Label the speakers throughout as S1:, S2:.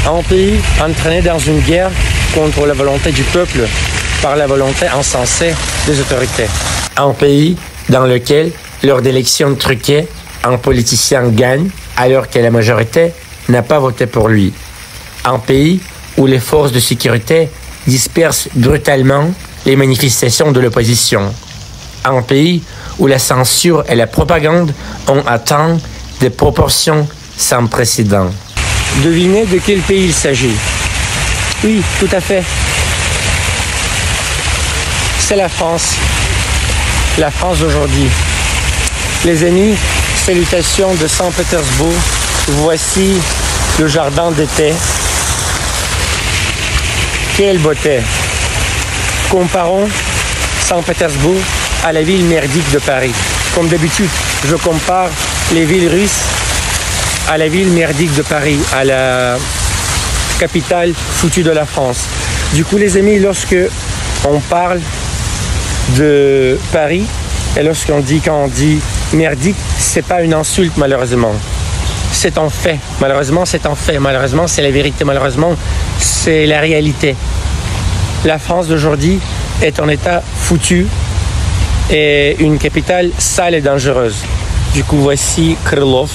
S1: Un pays entraîné dans une guerre contre la volonté du peuple par la volonté insensée des autorités. Un pays dans lequel, lors d'élections truquées, un politicien gagne alors que la majorité n'a pas voté pour lui. Un pays où les forces de sécurité dispersent brutalement les manifestations de l'opposition. Un pays où la censure et la propagande ont atteint des proportions sans précédent. Devinez de quel pays il s'agit? Oui, tout à fait. C'est la France. La France d'aujourd'hui. Les amis, salutations de Saint-Pétersbourg. Voici le jardin d'été. Quelle beauté! Comparons Saint-Pétersbourg à la ville merdique de Paris. Comme d'habitude, je compare les villes russes à la ville merdique de Paris, à la capitale foutue de la France. Du coup, les amis, lorsque on parle de Paris et quand on dit merdique, c'est pas une insulte malheureusement. C'est un fait. Malheureusement, c'est un fait. Malheureusement, c'est la vérité. Malheureusement, c'est la réalité. La France d'aujourd'hui est en état foutu et une capitale sale et dangereuse. Du coup, voici Krylov.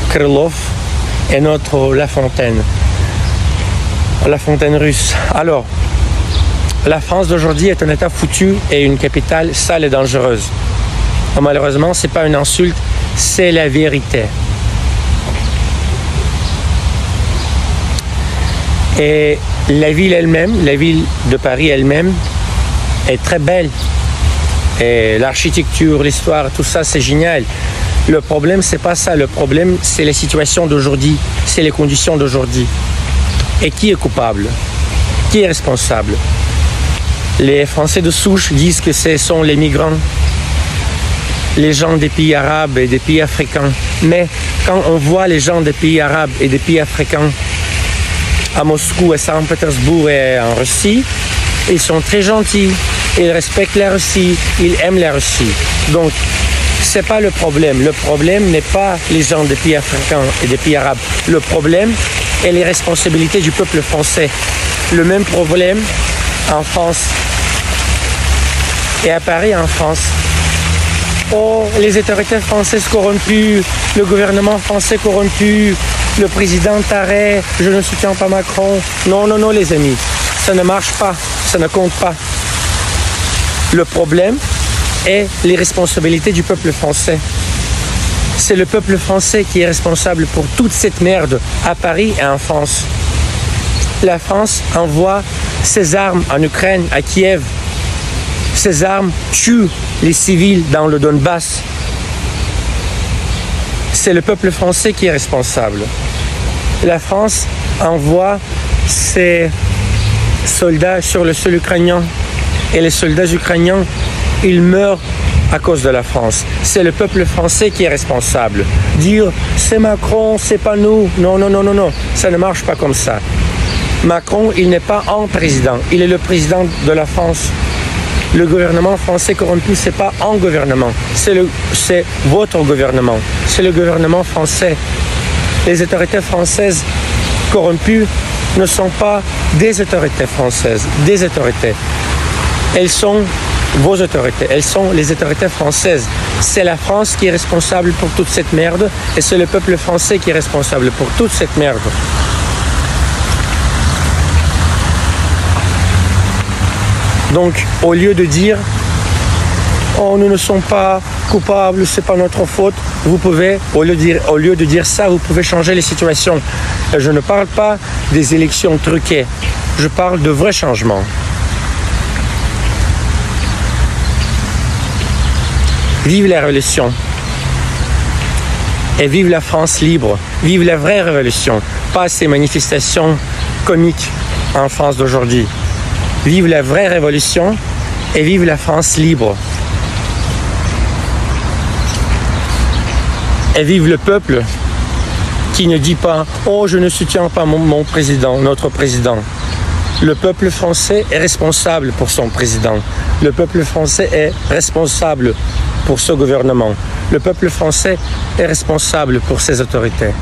S1: Krylov et notre La Fontaine. La Fontaine russe. Alors, la France d'aujourd'hui est en état foutu et une capitale sale et dangereuse. Malheureusement, ce n'est pas une insulte, c'est la vérité. Et la ville elle-même, la ville de Paris elle-même, est très belle. Et l'architecture, l'histoire, tout ça, c'est génial. Le problème, c'est pas ça. Le problème, c'est les situations d'aujourd'hui, c'est les conditions d'aujourd'hui. Et qui est coupable? Qui est responsable? Les Français de souche disent que ce sont les migrants, les gens des pays arabes et des pays africains. Mais quand on voit les gens des pays arabes et des pays africains à Moscou, à Saint-Pétersbourg et en Russie, ils sont très gentils, ils respectent la Russie, ils aiment la Russie. Donc, c'est pas le problème. Le problème n'est pas les gens des pays africains et des pays arabes. Le problème est les responsabilités du peuple français. Le même problème en France et à Paris en France. Oh, les autorités françaises corrompues, le gouvernement français corrompu, le président taré, je ne soutiens pas Macron. Non, non, non, les amis, ça ne marche pas, ça ne compte pas. Le problème est les responsabilités du peuple français. C'est le peuple français qui est responsable pour toute cette merde à Paris et en France. La France envoie ses armes en Ukraine, à Kiev. Ces armes tuent les civils dans le Donbass. C'est le peuple français qui est responsable. La France envoie ses soldats sur le sol ukrainien. Et les soldats ukrainiens, ils meurent à cause de la France. C'est le peuple français qui est responsable. Dire c'est Macron, c'est pas nous. Non, non, non, non, non. Ça ne marche pas comme ça. Macron, il n'est pas un président. Il est le président de la France. Le gouvernement français corrompu, ce n'est pas un gouvernement. C'est votre gouvernement. C'est le gouvernement français. Les autorités françaises corrompues ne sont pas des autorités françaises, des autorités. Elles sont vos autorités, elles sont les autorités françaises. C'est la France qui est responsable pour toute cette merde et c'est le peuple français qui est responsable pour toute cette merde. Donc, au lieu de dire « Oh, nous ne sommes pas coupables, c'est pas notre faute », vous pouvez, au lieu de dire ça, vous pouvez changer les situations. Et je ne parle pas des élections truquées, je parle de vrais changements. Vive la révolution et vive la France libre, vive la vraie révolution, pas ces manifestations comiques en France d'aujourd'hui. Vive la vraie révolution et vive la France libre. Et vive le peuple qui ne dit pas « Oh, je ne soutiens pas mon président, notre président ». Le peuple français est responsable pour son président. Le peuple français est responsable pour ce gouvernement. Le peuple français est responsable pour ces autorités.